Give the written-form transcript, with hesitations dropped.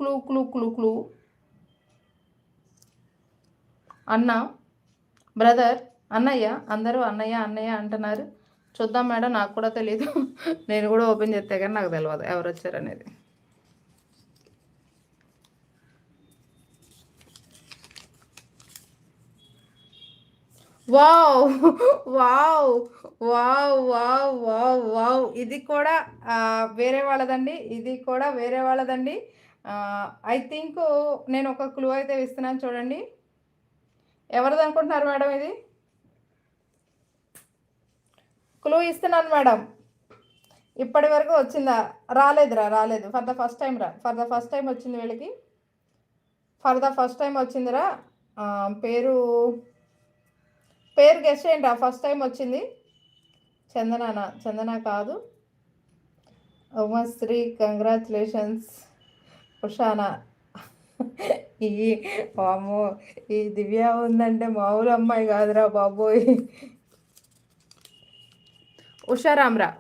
Clue clue clue clue. అన్న, brother, అన్నయ్య. అందరూ అన్నయ్య అన్నయ్య అంటున్నారు. చూద్దాం మేడం, నాకు కూడా తెలీదు. నేను కూడా ఓపెన్ చేస్తే కానీ నాకు తెలియదు ఎవరు వచ్చారనేది. Wow wow wow wow wow wow. ఇది కూడా వేరే వాళ్ళదండి. ఇది కూడా వేరే వాళ్ళదండి. ఐ థింక్ నేను ఒక క్లూ అయితే ఇస్తున్నాను చూడండి. ఎవరిది అనుకుంటున్నారు మేడం ఇది? క్లూ ఇస్తున్నాను మేడం. ఇప్పటి వరకు వచ్చిందా? రాలేదురా, రాలేదు. ఫర్ ద ఫస్ట్ టైం రా, ఫర్ ద ఫస్ట్ టైం వచ్చింది వీళ్ళకి. ఫర్ ద ఫస్ట్ టైం వచ్చిందిరా. పేరు పేరు గెస్ట్ చేయండి రా. ఫస్ట్ టైం వచ్చింది. చందనానా? చందన కాదు. ఉమాశ్రీ, కంగ్రాచులేషన్స్. ఉషానా? ఈ వామో, ఈ దివ్య ఉందంటే మామూలు అమ్మాయి కాదురా బాబోయ్. ఉషారామ్రా.